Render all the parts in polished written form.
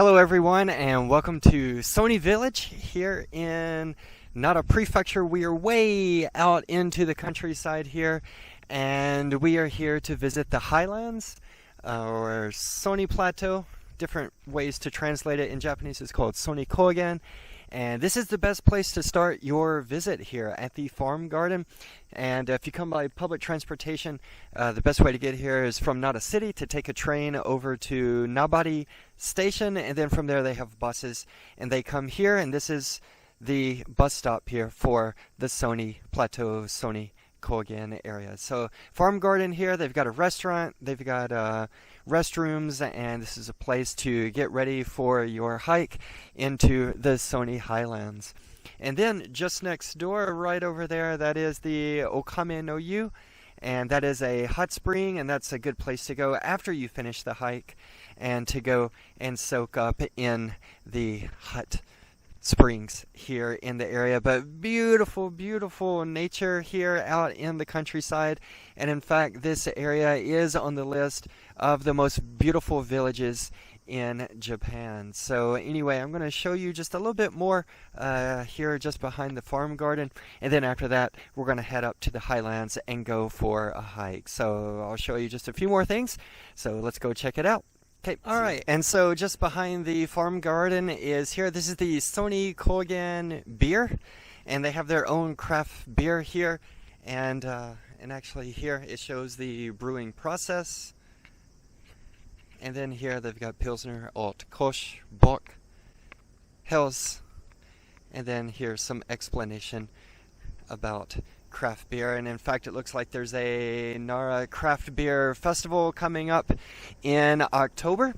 Hello everyone and welcome to Soni Village here in Nara Prefecture. We are way out into the countryside here and we are here to visit the Highlands or Soni Plateau. Different ways to translate it in Japanese is called Soni Kogen. And this is the best place to start your visit here at the farm garden. And if you come by public transportation, the best way to get here is from Nara City to take a train over to Nabari Station. And then from there they have buses and they come here. And this is the bus stop here for the Soni Plateau, Soni Kogen area. So farm garden here, they've got a restaurant, they've got restrooms, and this is a place to get ready for your hike into the Soni Highlands. And then just next door, right over there, that is the Okame no湯, and that is a hot spring, and that's a good place to go after you finish the hike and to go and soak up in the hot springs here in the area. But beautiful nature here out in the countryside, and in fact this area is on the list of the most beautiful villages in Japan. So anyway, I'm going to show you just a little bit more here just behind the farm garden, and then after that we're going to head up to the highlands and go for a hike. So I'll show you just a few more things, so let's go check it out. Okay, alright, and so just behind the farm garden is here, this is the Soni Kogen beer, and they have their own craft beer here, and actually here it shows the brewing process, and then here they've got Pilsner, Alt, Kosh, Bock, Helles, and then here's some explanation about craft beer. And in fact it looks like there's a Nara Craft Beer Festival coming up in October.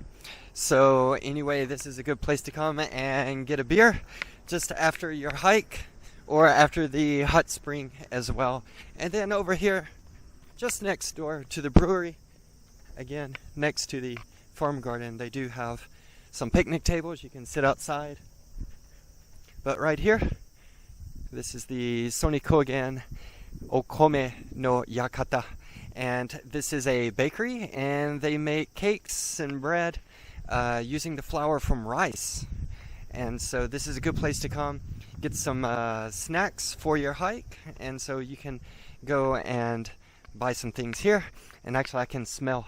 So anyway, this is a good place to come and get a beer just after your hike or after the hot spring as well. And then over here just next door to the brewery, again next to the farm garden, they do have some picnic tables. You can sit outside. But right here, this is the Soni Kogen Okame no Yakata, and this is a bakery, and they make cakes and bread using the flour from rice. And so this is a good place to come get some snacks for your hike, and so you can go and buy some things here. And actually I can smell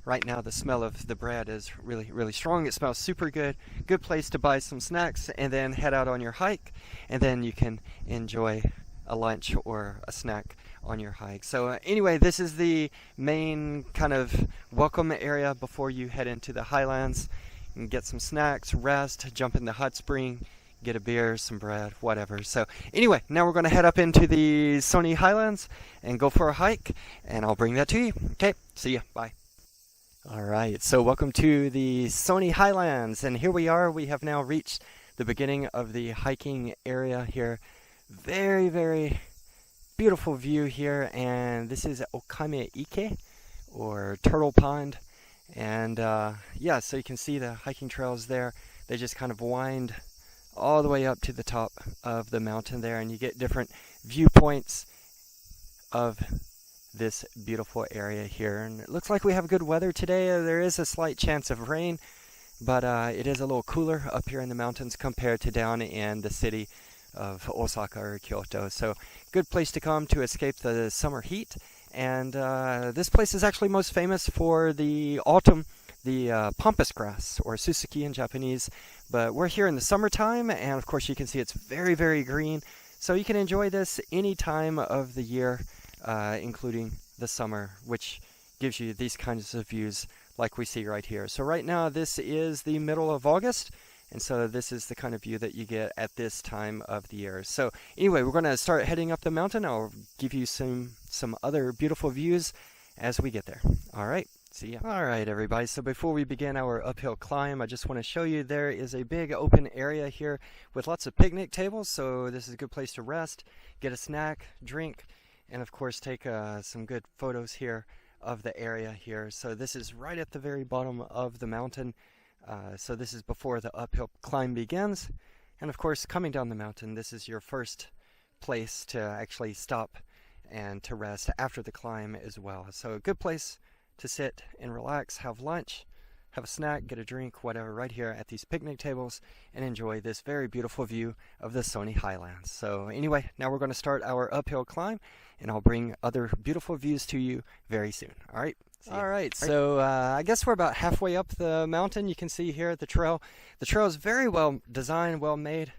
right now, the smell of the bread is really strong. It smells super good. Good place to buy some snacks and then head out on your hike, and then you can enjoy a lunch or a snack on your hike. So anyway, this is the main kind of welcome area before you head into the highlands. You can get some snacks, rest, jump in the hot spring, get a beer, some bread, whatever. So anyway, now we're going to head up into the Soni Highlands and go for a hike, and I'll bring that to you. Okay, see ya. Bye. Alright, so welcome to the Soni Highlands, and here we are. We have now reached the beginning of the hiking area here. Very beautiful view here, and this is Okame Ike, or Turtle Pond. And yeah, so you can see the hiking trails there. They just kind of wind all the way up to the top of the mountain there, and you get different viewpoints of this beautiful area here. And it looks like we have good weather today. There is a slight chance of rain, but it is a little cooler up here in the mountains compared to down in the city of Osaka or Kyoto. So good place to come to escape the summer heat. And this place is actually most famous for the autumn, the pampas grass, or suzuki in Japanese. But we're here in the summertime, and of course you can see it's very green. So you can enjoy this any time of the year, including the summer, which gives you these kinds of views like we see right here. So right now this is the middle of August, and so this is the kind of view that you get at this time of the year. So anyway, we're going to start heading up the mountain. I'll give you some other beautiful views as we get there. Alright, see ya. Alright everybody, so before we begin our uphill climb, I just want to show you there is a big open area here with lots of picnic tables. So this is a good place to rest, get a snack, drink, and of course take some good photos here of the area here. So this is right at the very bottom of the mountain. So this is before the uphill climb begins. And of course, coming down the mountain, this is your first place to actually stop and to rest after the climb as well. So a good place to sit and relax, have lunch, have a snack, get a drink, whatever, right here at these picnic tables and enjoy this very beautiful view of the Soni Highlands. So anyway, now we're going to start our uphill climb, and I'll bring other beautiful views to you very soon. All right? All right, so I guess we're about halfway up the mountain. You can see here the trail. The trail is very well designed, well made.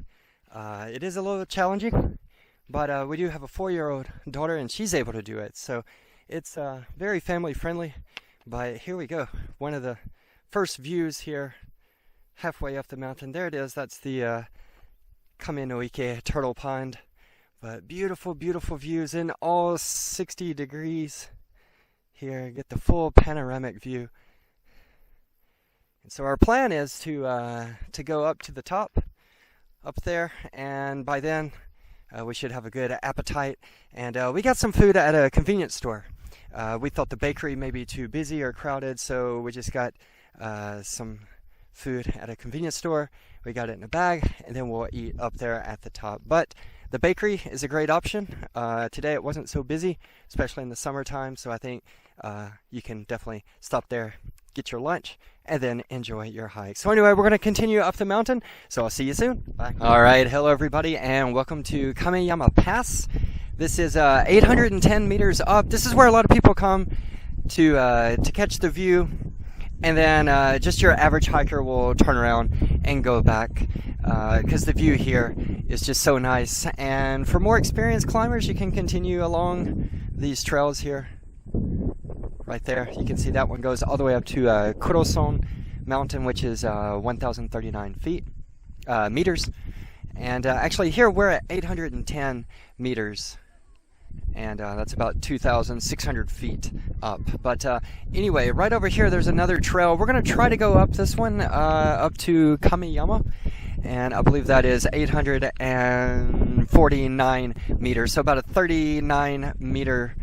It is a little challenging, but we do have a 4-year-old daughter, and she's able to do it. So it's very family friendly. But here we go. One of the first views here, halfway up the mountain. There it is. That's the Kame no Ike turtle pond. But beautiful, beautiful views in all 60 degrees. Here, get the full panoramic view. And so our plan is to go up to the top, up there, and by then we should have a good appetite. And we got some food at a convenience store. We thought the bakery may be too busy or crowded, so we just got some food at a convenience store. We got it in a bag, and then we'll eat up there at the top. But the bakery is a great option. Today it wasn't so busy, especially in the summertime, so I think you can definitely stop there, get your lunch, and then enjoy your hike. So anyway, we're going to continue up the mountain, so I'll see you soon. Bye. All right, hello everybody, and welcome to Kameyama Pass. This is 810 meters up. This is where a lot of people come to catch the view, and then just your average hiker will turn around and go back because the view here is just so nice. And for more experienced climbers, you can continue along these trails here. Right there, you can see that one goes all the way up to Kuroson Mountain, which is 1,039 meters. And actually here we're at 810 meters. And that's about 2,600 feet up. But anyway, right over here there's another trail. We're going to try to go up this one, up to Kameyama. And I believe that is 849 meters. So about a 39 meter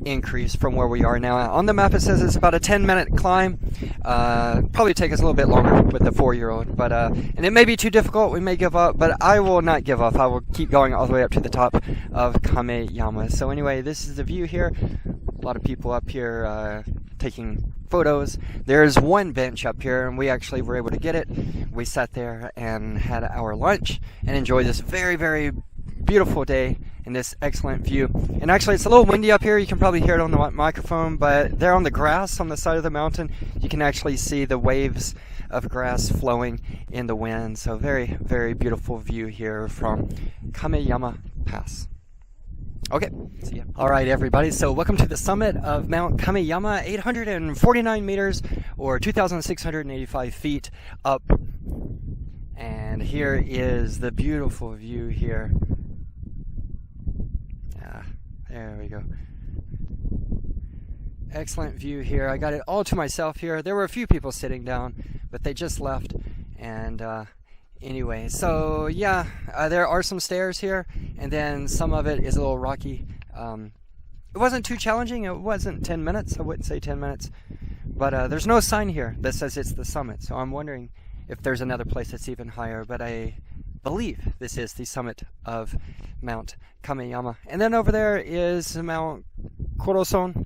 increase from where we are now. On the map it says it's about a 10-minute climb. Probably take us a little bit longer with the 4-year-old, but and it may be too difficult. We may give up, but I will not give up. I will keep going all the way up to the top of Kameyama. So anyway, this is the view here. A lot of people up here taking photos. There's one bench up here, and we actually were able to get it. We sat there and had our lunch and enjoyed this very, very beautiful day and this excellent view. And actually it's a little windy up here. You can probably hear it on the microphone, but there on the grass on the side of the mountain you can actually see the waves of grass flowing in the wind. So very, very beautiful view here from Kameyama Pass. Okay, see ya. Alright everybody, so welcome to the summit of Mount Kameyama, 849 meters or 2,685 feet up. And here is the beautiful view here. There we go. Excellent view here. I got it all to myself here. There were a few people sitting down, but they just left. And anyway, so yeah, there are some stairs here, and then some of it is a little rocky. It wasn't too challenging. It wasn't 10 minutes. I wouldn't say 10 minutes. But there's no sign here that says it's the summit, so I'm wondering if there's another place that's even higher. But I believe this is the summit of Mount Kameyama. And then over there is Mount Kuroson,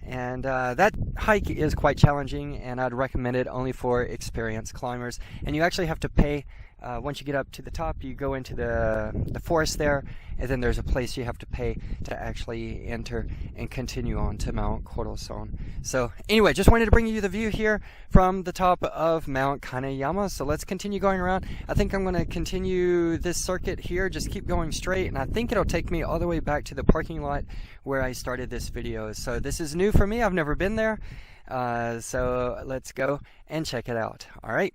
and that hike is quite challenging, and I'd recommend it only for experienced climbers. And you actually have to pay. Once you get up to the top, you go into the forest there, and then there's a place you have to pay to actually enter and continue on to Mount Kuroson. So anyway, just wanted to bring you the view here from the top of Mount Kameyama. So let's continue going around. I think I'm going to continue this circuit here, just keep going straight, and I think it'll take me all the way back to the parking lot where I started this video. So this is new for me. I've never been there. So let's go and check it out. All right.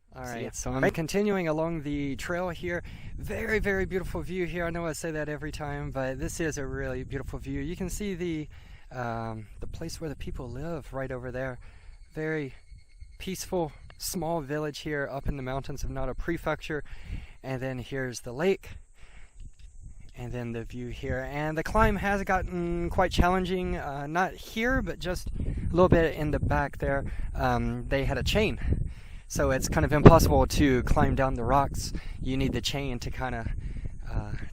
So I'm continuing along the trail here. Very, very beautiful view here. I know I say that every time, but this is a really beautiful view. You can see the place where the people live right over there. Very peaceful, small village here up in the mountains of Nara Prefecture. And then here's the lake. And then the view here. And the climb has gotten quite challenging. Not here, but just a little bit in the back there. They had a chain. So it's kind of impossible to climb down the rocks. You need the chain to kind of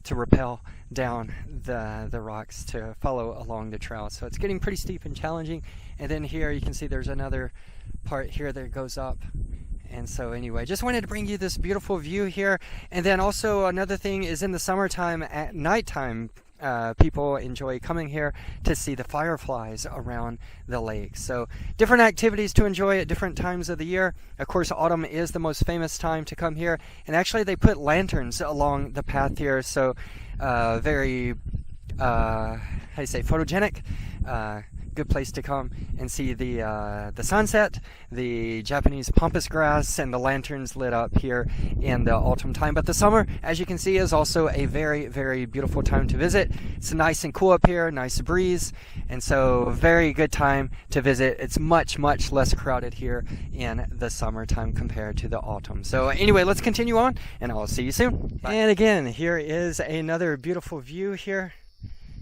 to rappel down the rocks to follow along the trail. So it's getting pretty steep and challenging. And then here you can see there's another part here that goes up. And so anyway, just wanted to bring you this beautiful view here. And then also another thing is in the summertime at nighttime, people enjoy coming here to see the fireflies around the lake. So different activities to enjoy at different times of the year. Of course, autumn is the most famous time to come here. And actually they put lanterns along the path here. So very, how do you say, photogenic. Good place to come and see the sunset, the Japanese pampas grass, and the lanterns lit up here in the autumn time. But the summer, as you can see, is also a very, very beautiful time to visit. It's nice and cool up here, nice breeze, and so very good time to visit. It's much, much less crowded here in the summertime compared to the autumn. So anyway, let's continue on, and I'll see you soon. Bye. And again, here is another beautiful view here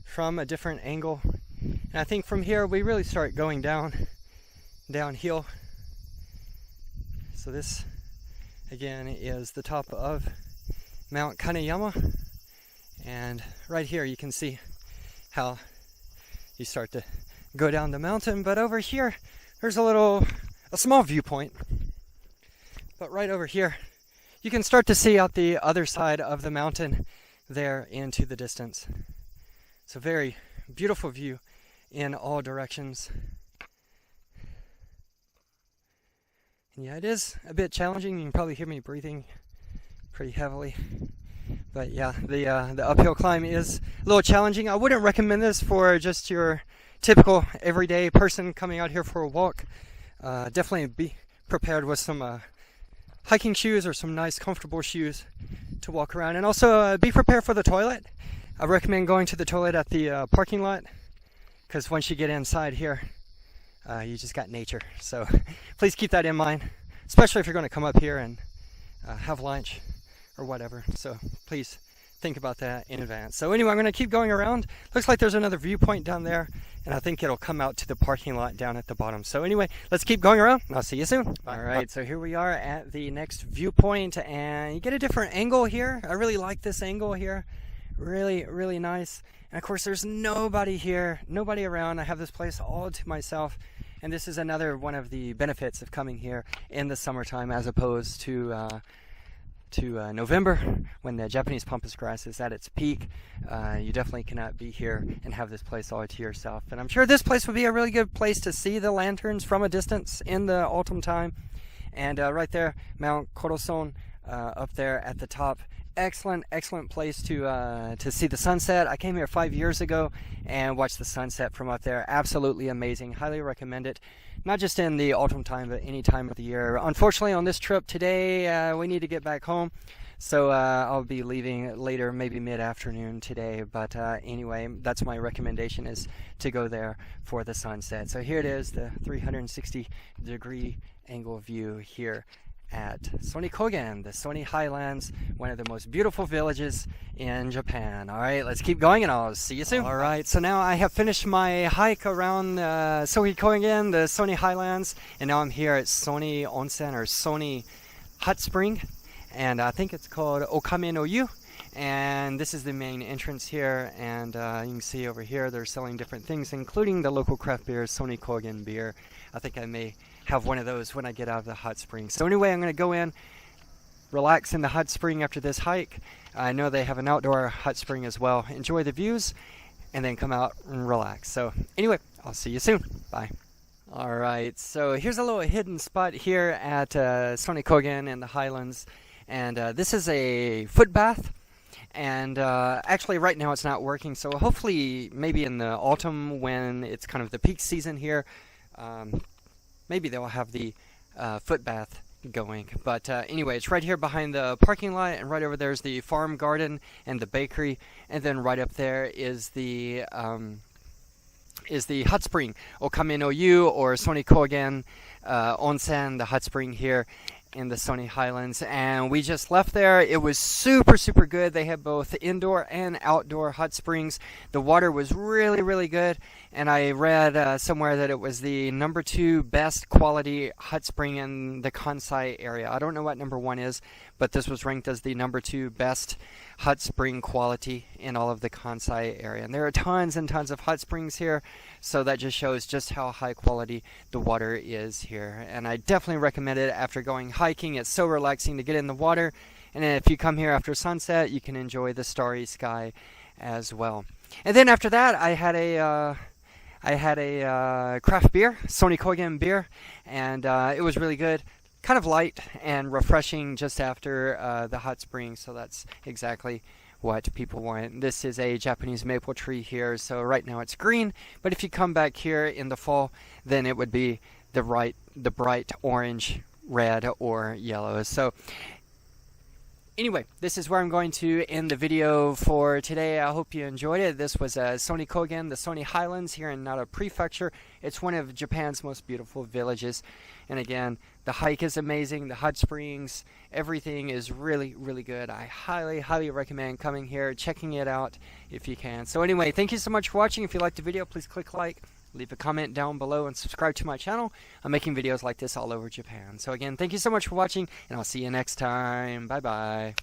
from a different angle. And I think from here we really start going downhill. So this again is the top of Mount Kameyama, and right here you can see how you start to go down the mountain. But over here there's a small viewpoint, but right over here you can start to see out the other side of the mountain there into the distance. It's a very beautiful view in all directions. And yeah, it is a bit challenging. You can probably hear me breathing pretty heavily. But yeah, the uphill climb is a little challenging. I wouldn't recommend this for just your typical everyday person coming out here for a walk. Definitely be prepared with some hiking shoes or some nice comfortable shoes to walk around. And also be prepared for the toilet. I recommend going to the toilet at the parking lot, because once you get inside here, you just got nature. So please keep that in mind, especially if you're going to come up here and have lunch or whatever. So please think about that in advance. So anyway, I'm going to keep going around. Looks like there's another viewpoint down there, and I think it'll come out to the parking lot down at the bottom. So anyway, let's keep going around. I'll see you soon. Bye. All right, so here we are at the next viewpoint, and you get a different angle here. I really like this angle here. Really, really nice. And of course there's nobody here, nobody around. I have this place all to myself, and this is another one of the benefits of coming here in the summertime as opposed to November, when the Japanese pampas grass is at its peak. You definitely cannot be here and have this place all to yourself. And I'm sure this place would be a really good place to see the lanterns from a distance in the autumn time. And right there, Mount Koroson up there at the top. Excellent place to see the sunset. I came here 5 years ago and watched the sunset from up there. Absolutely amazing. Highly recommend it. Not just in the autumn time, but any time of the year. Unfortunately, on this trip today, we need to get back home. So I'll be leaving later, maybe mid-afternoon today. But anyway, that's my recommendation, is to go there for the sunset. So here it is, the 360-degree angle view here at Soni Kogen, the Soni Highlands, one of the most beautiful villages in Japan. All right, let's keep going, and I'll see you soon. All right, so now I have finished my hike around Soni Kogen, the Soni Highlands, and now I'm here at Soni Onsen, or Soni Hot Spring, and I think it's called Okame no Yu. And this is the main entrance here, and you can see over here they're selling different things, including the local craft beer, Soni Kogen beer. I think I may have one of those when I get out of the hot spring. So anyway, I'm going to go in, relax in the hot spring after this hike. I know they have an outdoor hot spring as well. Enjoy the views, and then come out and relax. So anyway, I'll see you soon. Bye. All right, so here's a little hidden spot here at Soni Kogen in the Highlands, and this is a foot bath. And actually right now it's not working, so hopefully maybe in the autumn, when it's kind of the peak season here, maybe they'll have the foot bath going. But anyway, it's right here behind the parking lot, and right over there is the farm garden and the bakery, and then right up there is the hot spring, Okame no Yu, or Soni Kogen Onsen, the hot spring here. in the Soni Highlands, and we just left there. It was super, super good. They had both indoor and outdoor hot springs. The water was really, really good, and I read somewhere that it was the number 2 best quality hot spring in the Kansai area. I don't know what number 1 is, but this was ranked as the number 2 best hot spring quality in all of the Kansai area. And there are tons and tons of hot springs here, so that just shows just how high quality the water is here. And I definitely recommend it after going hiking. It's so relaxing to get in the water, and if you come here after sunset, you can enjoy the starry sky as well. And then after that, I had a craft beer, Soni Kogen beer, and it was really good. Kind of light and refreshing just after the hot spring, so that's exactly what people want. This is a Japanese maple tree here, so right now it's green, but if you come back here in the fall, then it would be the bright orange, red, or yellow. So anyway, this is where I'm going to end the video for today. I hope you enjoyed it. This was Soni Kogen, the Soni Highlands here in Nara Prefecture. It's one of Japan's most beautiful villages. And again, the hike is amazing. The hot springs, everything is really, really good. I highly, highly recommend coming here, checking it out if you can. So anyway, thank you so much for watching. If you liked the video, please click like, leave a comment down below, and subscribe to my channel. I'm making videos like this all over Japan. So again, thank you so much for watching, and I'll see you next time. Bye bye.